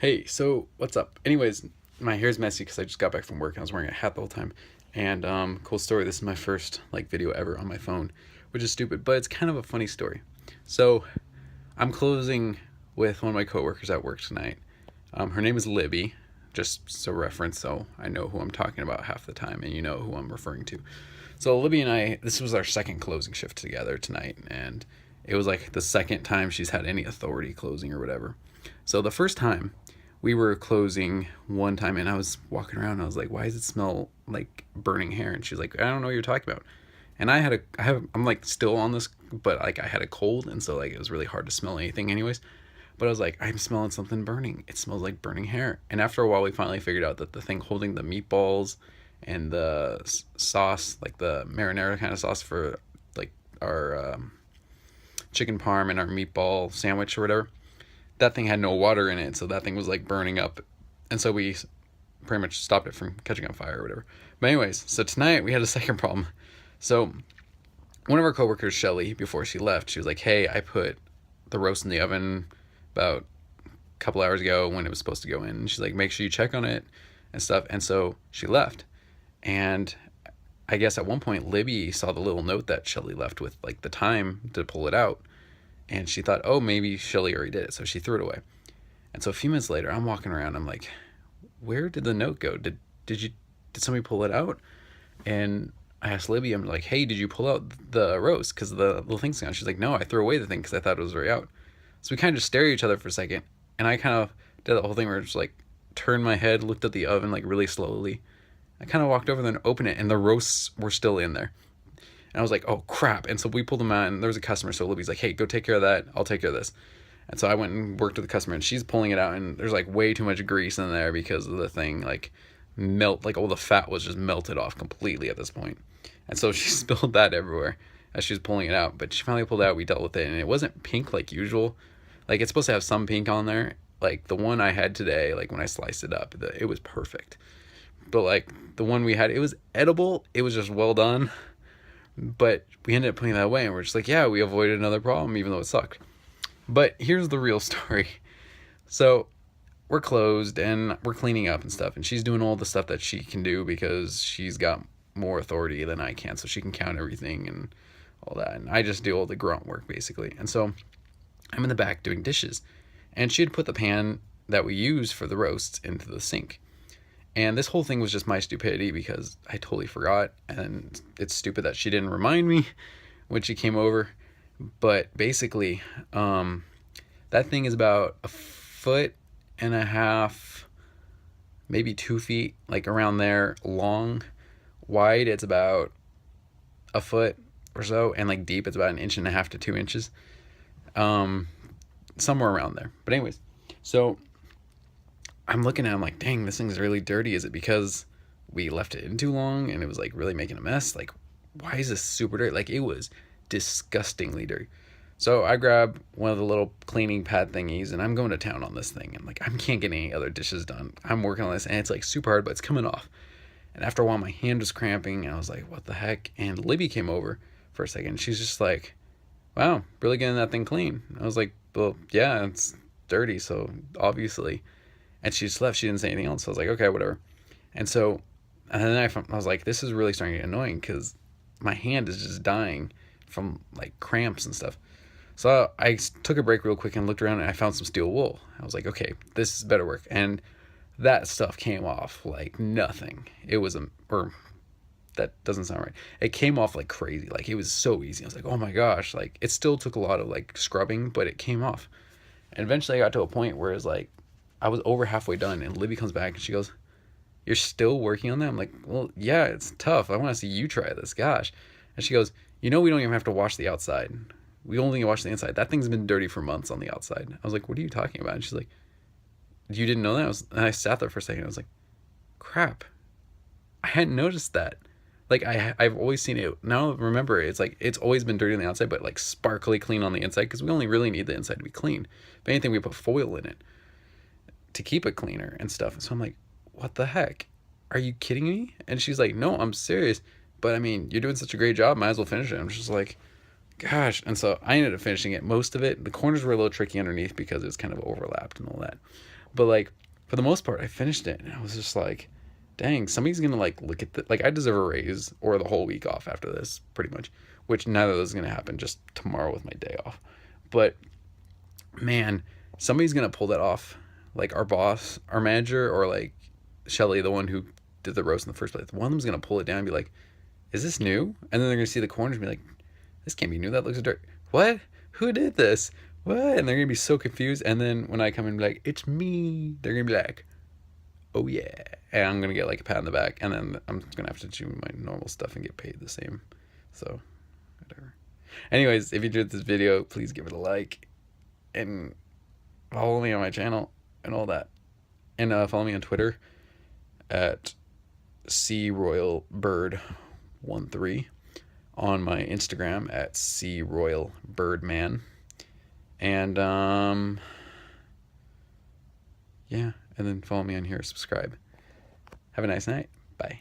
Hey, so what's up? Anyways, my hair's messy because I just got back from work and I was wearing a hat the whole time. And cool story. This is my first video ever on my phone, which is stupid, but it's kind of a funny story. So I'm closing with one of my coworkers at work tonight. Her name is Libby, just so reference, so I know who I'm talking about half the time, and you know who I'm referring to. So Libby and I, this was our second closing shift together tonight, and it was like the second time she's had any authority closing or whatever. So the first time we were closing one time, and I was walking around and I was like, why does it smell like burning hair? And she's like, I don't know what you're talking about. And I'm like still on this, but like I had a cold, and so like it was really hard to smell anything anyways. But I was like, I'm smelling something burning. It smells like burning hair. And after a while, we finally figured out that the thing holding the meatballs and the sauce, like the marinara kind of sauce for like our chicken parm and our meatball sandwich or whatever, that thing had no water in it, so that thing was like burning up, and so we pretty much stopped it from catching on fire or whatever. But anyways, so tonight we had a second problem. So one of our coworkers, Shelly, before she left, she was like, hey, I put the roast in the oven about a couple hours ago when it was supposed to go in, and she's like, make sure you check on it and stuff. And so she left, and I guess at one point Libby saw the little note that Shelly left with like the time to pull it out, and she thought, oh, maybe Shelly already did it, so she threw it away. And so a few minutes later, I'm walking around, I'm like, where did the note go? Did somebody pull it out? And I asked Libby, I'm like, hey, did you pull out the roast? Because the little thing's gone. She's like, no, I threw away the thing because I thought it was already out. So we kind of just stare at each other for a second, and I kind of did the whole thing where I just like turned my head, looked at the oven like really slowly. I kind of walked over there and opened it, and the roasts were still in there. And I was like, oh crap. And so we pulled them out, and there was a customer. So Libby's like, hey, go take care of that. I'll take care of this. And so I went and worked with the customer, and she's pulling it out, and there's like way too much grease in there because of the thing like like all the fat was just melted off completely at this point. And so she spilled that everywhere as she was pulling it out. But she finally pulled it out. We dealt with it, and it wasn't pink like usual. Like it's supposed to have some pink on there. Like the one I had today, like when I sliced it up, it was perfect. But like the one we had, it was edible. It was just well done. But we ended up putting that away, and we're just like, yeah, we avoided another problem, even though it sucked. But here's the real story. So we're closed, and we're cleaning up and stuff, and she's doing all the stuff that she can do because she's got more authority than I can, so she can count everything and all that. And I just do all the grunt work, basically. And so I'm in the back doing dishes, and she had put the pan that we use for the roasts into the sink. And this whole thing was just my stupidity because I totally forgot, and it's stupid that she didn't remind me when she came over. But basically, that thing is about 1.5 feet, maybe 2 feet, like around there, long. Wide, it's about a foot or so, and like deep, it's about 1.5 to 2 inches, somewhere around there. But anyways, so I'm looking at it, I'm like, dang, this thing's really dirty. Is it because we left it in too long and it was like really making a mess? Like, why is this super dirty? Like, it was disgustingly dirty. So I grab one of the little cleaning pad thingies, and I'm going to town on this thing. And like, I can't get any other dishes done. I'm working on this, and it's like super hard, but it's coming off. And after a while, my hand was cramping, and I was like, what the heck? And Libby came over for a second. She's just like, wow, really getting that thing clean. I was like, well, yeah, it's dirty, so obviously. And she just left. She didn't say anything else. So I was like, okay, whatever. And so, and then I was like, this is really starting to get annoying because my hand is just dying from like cramps and stuff. So I took a break real quick and looked around, and I found some steel wool. I was like, okay, this is better work. And that stuff came off like nothing. It was or that doesn't sound right. It came off like crazy. Like it was so easy. I was like, oh my gosh. Like it still took a lot of like scrubbing, but it came off. And eventually I got to a point where it's like, I was over halfway done, and Libby comes back and she goes, you're still working on that? I'm like, well, yeah, it's tough. I want to see you try this. Gosh. And she goes, we don't even have to wash the outside. We only wash the inside. That thing's been dirty for months on the outside. I was like, what are you talking about? And she's like, you didn't know that? And I sat there for a second. I was like, crap. I hadn't noticed that. Like I've always seen it. Now remember, it's like it's always been dirty on the outside, but like sparkly clean on the inside, because we only really need the inside to be clean. If anything, we put foil in it to keep it cleaner and stuff. So I'm like, what the heck? Are you kidding me? And she's like, no, I'm serious. But I mean, you're doing such a great job. Might as well finish it. I'm just like, gosh. And so I ended up finishing it. Most of it. The corners were a little tricky underneath because it was kind of overlapped and all that. But like for the most part, I finished it, and I was just like, dang, somebody's gonna like look at the like I deserve a raise or the whole week off after this, pretty much. Which neither of those is gonna happen. Just tomorrow with my day off. But man, somebody's gonna pull that off. Like our boss, our manager, or like Shelly, the one who did the roast in the first place. One of them's gonna pull it down and be like, "Is this new?" And then they're gonna see the corners and be like, "This can't be new. That looks dirt. What? Who did this? What?" And they're gonna be so confused. And then when I come in and be like, "It's me," they're gonna be like, "Oh yeah," and I'm gonna get like a pat on the back, and then I'm gonna have to do my normal stuff and get paid the same. So, whatever. Anyways, if you enjoyed this video, please give it a like and follow me on my channel and all that, and follow me on Twitter at CRoyalBird13, on my Instagram at CRoyalBirdman, and yeah, and then follow me on here, subscribe. Have a nice night. Bye.